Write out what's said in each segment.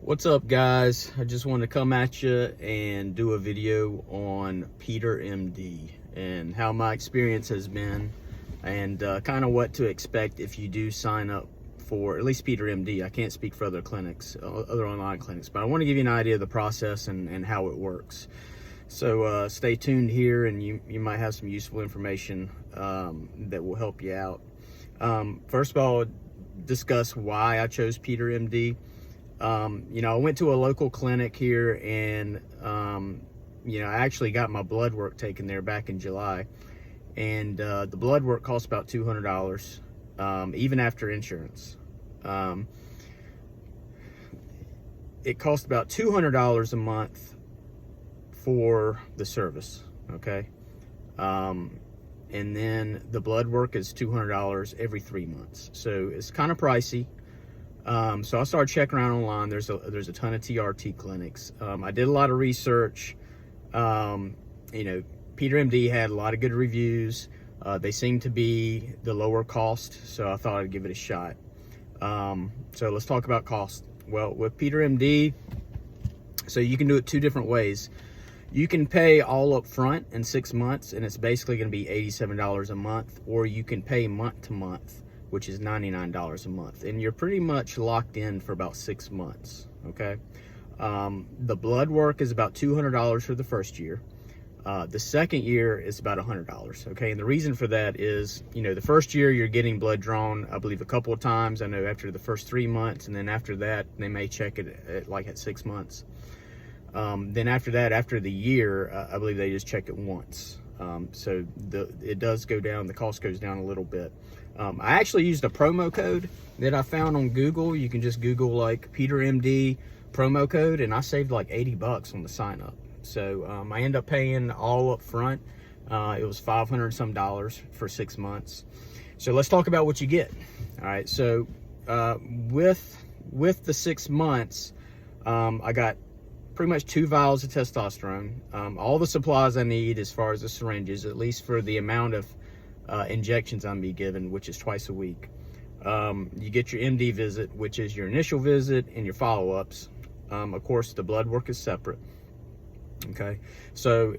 What's up, guys? I just wanted to come at you and do a video on PeterMD and how my experience has been, and kind of what to expect if you do sign up for at least PeterMD. I can't speak for other clinics, other online clinics, but I want to give you an idea of the process and how it works. So stay tuned here, and you might have some useful information that will help you out. First of all, discuss why I chose PeterMD. I went to a local clinic here, and I actually got my blood work taken there back in July, and the blood work cost about $200, even after insurance. It cost about $200 a month for the service, okay? And then the blood work is $200 every 3 months, so it's kind of pricey. So I started checking around online. There's a ton of TRT clinics. I did a lot of research. PeterMD had a lot of good reviews. They seem to be the lower cost, so I thought I'd give it a shot. So let's talk about cost. Well, with PeterMD, so you can do it two different ways. You can pay all up front in 6 months, and it's basically going to be $87 a month, or you can pay month to month, which is $99 a month, and you're pretty much locked in for about 6 months, okay? The blood work is about $200 for the first year. The second year is about $100, okay? And the reason for that is, the first year you're getting blood drawn, I believe, a couple of times. I know after the first 3 months, and then after that, they may check it at 6 months. Then after that, after the year, I believe they just check it once. So it does go down, the cost goes down a little bit. I actually used a promo code that I found on Google. You can just Google like PeterMD promo code, and I saved like $80 on the sign up. So I ended up paying all up front. It was $500 some for 6 months. So let's talk about what you get. All right, so with the 6 months, I got pretty much 2 vials of testosterone, all the supplies I need as far as the syringes, at least for the amount of injections I'm be given, which is twice a week. You get your MD visit, which is your initial visit, and your follow-ups. Of course, the blood work is separate. Okay, so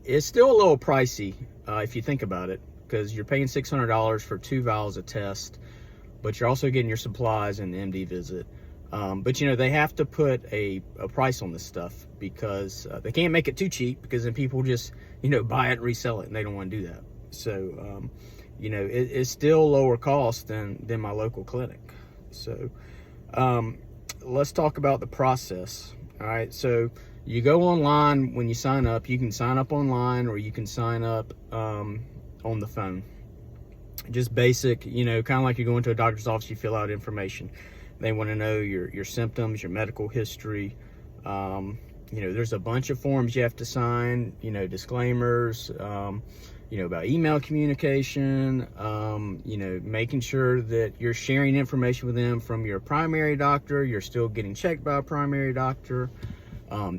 it's still a little pricey if you think about it, because you're paying $600 for 2 vials of test, but you're also getting your supplies and the MD visit. But they have to put a price on this stuff, because they can't make it too cheap, because then people just buy it and resell it, and they don't want to do that. So it's still lower cost than my local clinic. So let's talk about the process. All right, so you go online. When you sign up, you can sign up online, or you can sign up on the phone. Just basic, kind of like you're going to a doctor's office. You fill out information. They want to know your symptoms, your medical history. There's a bunch of forms you have to sign, disclaimers, about email communication, making sure that you're sharing information with them from your primary doctor. You're still getting checked by a primary doctor.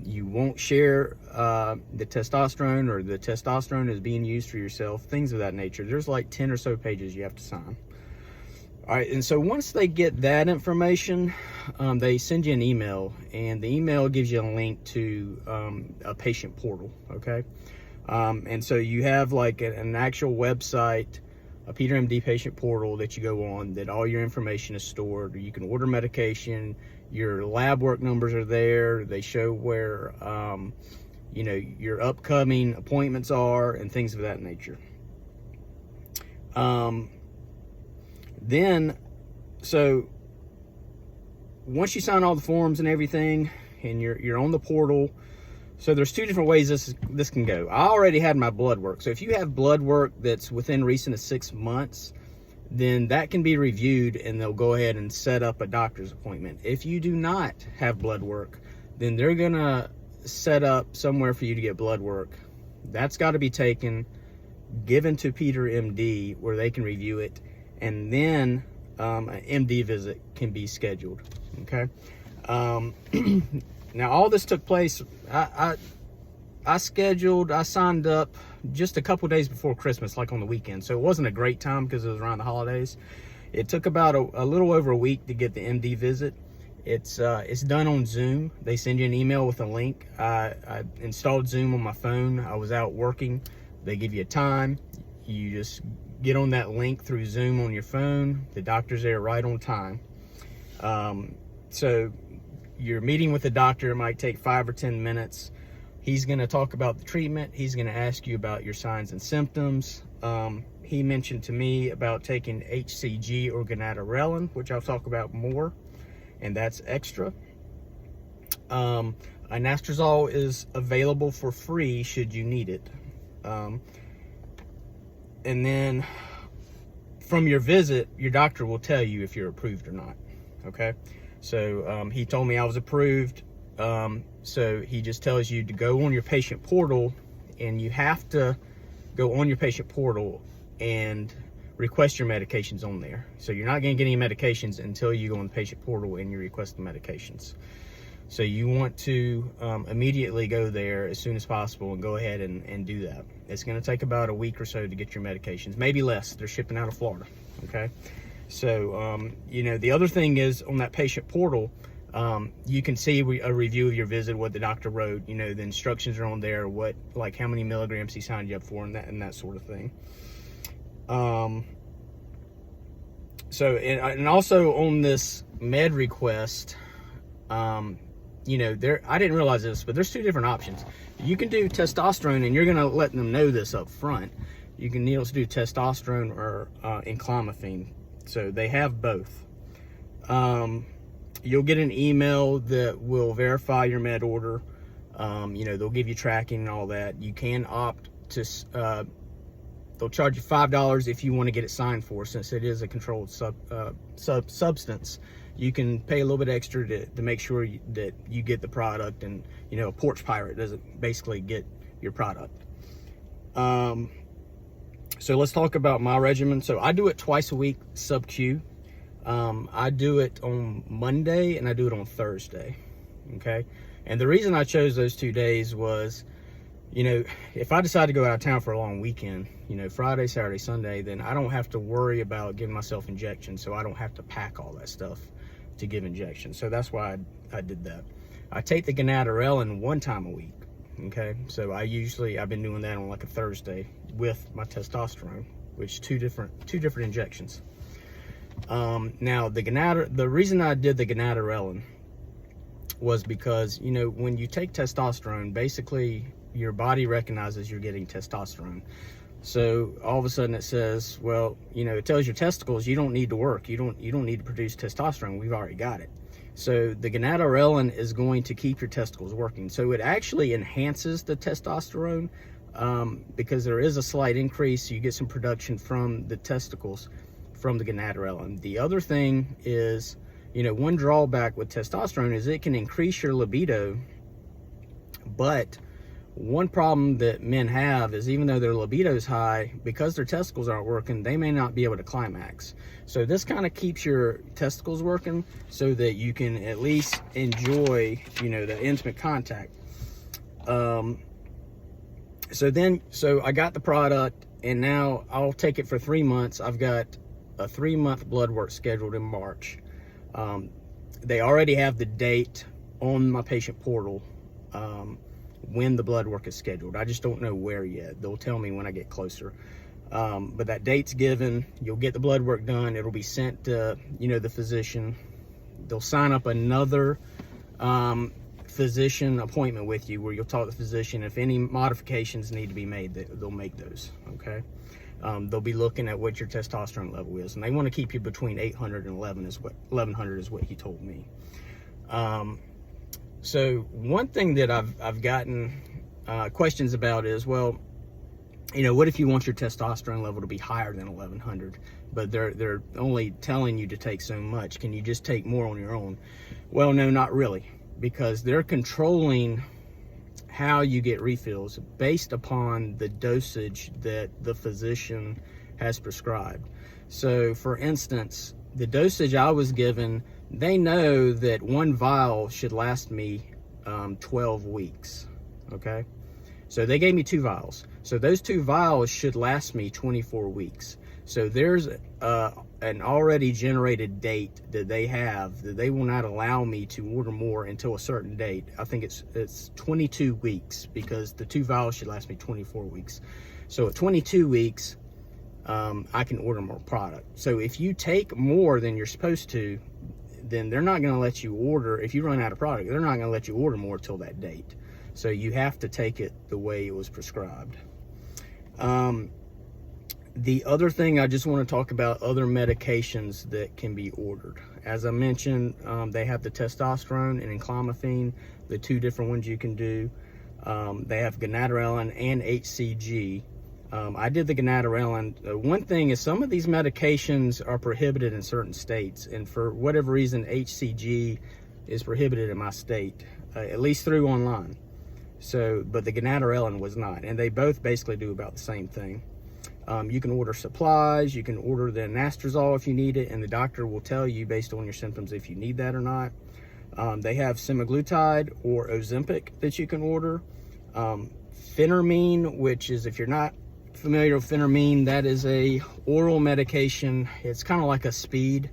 You won't share the testosterone, or the testosterone is being used for yourself, things of that nature. There's like 10 or so pages you have to sign. All right, and so once they get that information, they send you an email, and the email gives you a link to a patient portal, okay? And so you have like an actual website, a PeterMD patient portal that you go on, that all your information is stored. You can order medication, your lab work numbers are there. They show where, your upcoming appointments are, and things of that nature. So once you sign all the forms and everything, and you're on the portal, so there's 2 different ways this can go. I already had my blood work. So if you have blood work that's within recent of 6 months, then that can be reviewed, and they'll go ahead and set up a doctor's appointment. If you do not have blood work, then they're gonna set up somewhere for you to get blood work. That's got to be taken, given to PeterMD, where they can review it, and then an MD visit can be scheduled, okay? Now, all this took place, I signed up just a couple days before Christmas, like on the weekend, so it wasn't a great time because it was around the holidays. It took about a little over a week to get the MD visit, It's done on Zoom. They send you an email with a link. I installed Zoom on my phone. I was out working. They give you a time. You just get on that link through Zoom on your phone. The doctor's there right on time. So your meeting with the doctor might take 5 or 10 minutes. He's going to talk about the treatment. He's going to ask you about your signs and symptoms. He mentioned to me about taking HCG or gonadorelin, which I'll talk about more, and that's extra. Anastrozole is available for free should you need it. And then from your visit, your doctor will tell you if you're approved or not. Okay, so he told me I was approved. So he just tells you to go on your patient portal, and you have to go on your patient portal and request your medications on there. So you're not going to get any medications until you go on the patient portal and you request the medications. So you want to immediately go there as soon as possible and go ahead and do that. It's going to take about a week or so to get your medications, maybe less. They're shipping out of Florida. Okay. So, you know, the other thing is on that patient portal, you can see a review of your visit, what the doctor wrote, you know, the instructions are on there, what, like how many milligrams he signed you up for, and that sort of thing. So, and also on this med request, you know, I didn't realize this, but there's two different options. You can do testosterone, and you're going to let them know this up front. You can also do testosterone or enclomiphene. So they have both. You'll get an email that will verify your med order. You know, they'll give you tracking and all that. You can opt to, they'll charge you $5 if you want to get it signed for, since it is a controlled substance. You can pay a little bit extra to make sure that you get the product, and, you know, a porch pirate doesn't basically get your product. So let's talk about my regimen. So I do it twice a week, sub-Q. I do it on Monday and I do it on Thursday, okay? And the reason I chose those 2 days was, you know, if I decide to go out of town for a long weekend, you know, Friday, Saturday, Sunday, then I don't have to worry about giving myself injections, so I don't have to pack all that stuff to give injections. So that's why I did that. I take the gonadorelin 1 time a week, okay? So I've been doing that on like a Thursday with my testosterone, which two different injections. Now the reason I did the gonadorelin was because, you know, when you take testosterone, basically your body recognizes you're getting testosterone. So all of a sudden it says, well, you know, it tells your testicles you don't need to work. You don't need to produce testosterone. We've already got it. So the gonadorelin is going to keep your testicles working. So it actually enhances the testosterone because there is a slight increase. So you get some production from the testicles from the gonadorelin. The other thing is, you know, one drawback with testosterone is it can increase your libido, but one problem that men have is, even though their libido is high, because their testicles aren't working, they may not be able to climax. So this kind of keeps your testicles working so that you can at least enjoy, you know, the intimate contact. So I got the product, and now I'll take it for 3 months. I've got a 3-month blood work scheduled in March. They already have the date on my patient portal when the blood work is scheduled. I just don't know where yet. They'll tell me when I get closer. But that date's given. You'll get the blood work done. It'll be sent to, you know, the physician. They'll sign up another physician appointment with you, where you'll talk to the physician. If any modifications need to be made, they'll make those, okay? They'll be looking at what your testosterone level is, and they want to keep you between 800 and 1100 is what he told me. So one thing that I've gotten questions about is, well, you know, what if you want your testosterone level to be higher than 1100, but they're only telling you to take so much? Can you just take more on your own? Well, no, not really, because they're controlling how you get refills based upon the dosage that the physician has prescribed. So for instance, the dosage I was given, they know that 1 vial should last me 12 weeks, okay? So they gave me 2 vials. So those 2 vials should last me 24 weeks. So there's an already generated date that they have, that they will not allow me to order more until a certain date. I think it's 22 weeks, because the 2 vials should last me 24 weeks. So at 22 weeks, I can order more product. So if you take more than you're supposed to, then they're not going to let you order. If you run out of product, they're not going to let you order more till that date. So you have to take it the way it was prescribed. The other thing I just want to talk about, other medications that can be ordered. As I mentioned, they have the testosterone and enclomiphene, the 2 different ones you can do. They have gonadorelin and HCG. I did the gonadorelin. One thing is, some of these medications are prohibited in certain states, and for whatever reason, HCG is prohibited in my state, at least through online. So, but the gonadorelin was not, and they both basically do about the same thing. You can order supplies, you can order the anastrozole if you need it, and the doctor will tell you based on your symptoms if you need that or not. They have semaglutide or Ozempic that you can order. Phentermine, which is, if you're not familiar with Phentermine, that is a oral medication. It's kind of like a speed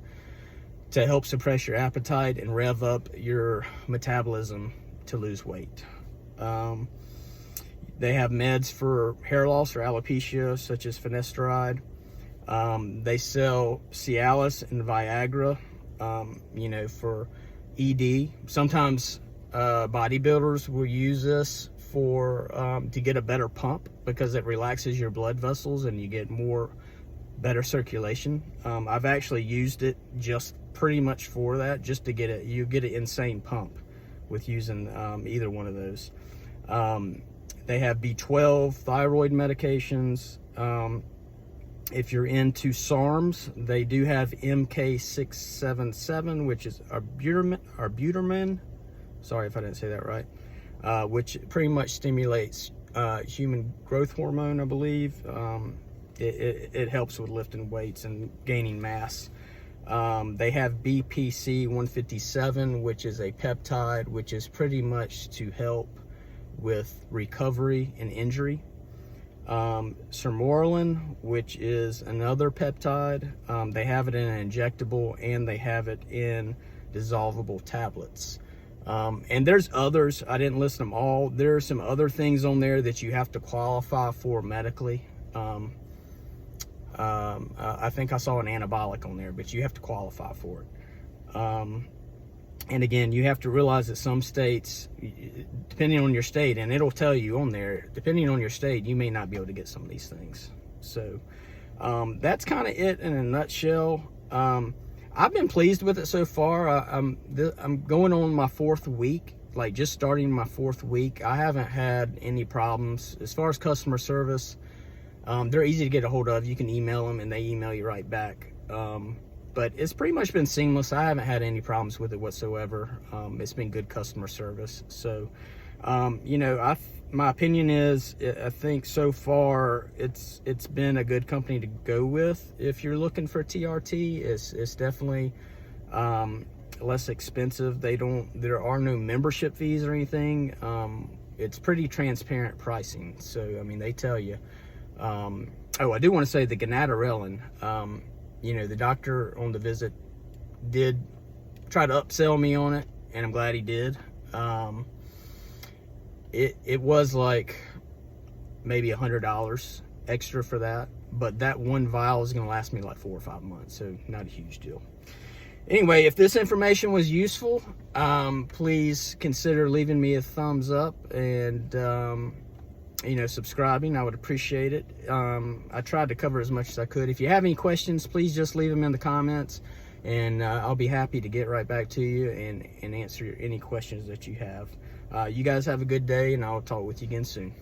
to help suppress your appetite and rev up your metabolism to lose weight. They have meds for hair loss or alopecia, such as finasteride. They sell Cialis and Viagra, for ED. Sometimes bodybuilders will use this to get a better pump, because it relaxes your blood vessels and you get better circulation. I've actually used it just pretty much for that, just to get it. You get an insane pump with using either one of those. They have B12 thyroid medications. If you're into SARMs, they do have MK677, which is arbutamine. Sorry if I didn't say that right. Which pretty much stimulates human growth hormone, I believe. It helps with lifting weights and gaining mass. They have BPC 157, which is a peptide, which is pretty much to help with recovery and injury. Sermorelin, which is another peptide. They have it in an injectable, and they have it in dissolvable tablets. And there's others. I didn't list them all. There are some other things on there that you have to qualify for medically. I think I saw an anabolic on there, but you have to qualify for it. And again, you have to realize that some states, depending on your state, and it'll tell you on there, depending on your state, you may not be able to get some of these things. So that's kind of it in a nutshell. I've been pleased with it so far. I'm going on my 4th week, like just starting my 4th week. I haven't had any problems. As far as customer service, they're easy to get a hold of. You can email them and they email you right back. But it's pretty much been seamless. I haven't had any problems with it whatsoever. It's been good customer service. So, my opinion is, I think so far it's been a good company to go with. If you're looking for TRT, it's definitely less expensive. There are no membership fees or anything. It's pretty transparent pricing. So, I mean, they tell you. I do want to say the gonadorelin, the doctor on the visit did try to upsell me on it, and I'm glad he did. It was like maybe $100 extra for that, but that one vial is going to last me like 4 or 5 months, so not a huge deal. Anyway, if this information was useful, please consider leaving me a thumbs up and subscribing. I would appreciate it. I tried to cover as much as I could. If you have any questions, please just leave them in the comments, and I'll be happy to get right back to you and answer any questions that you have. You guys have a good day, and I'll talk with you again soon.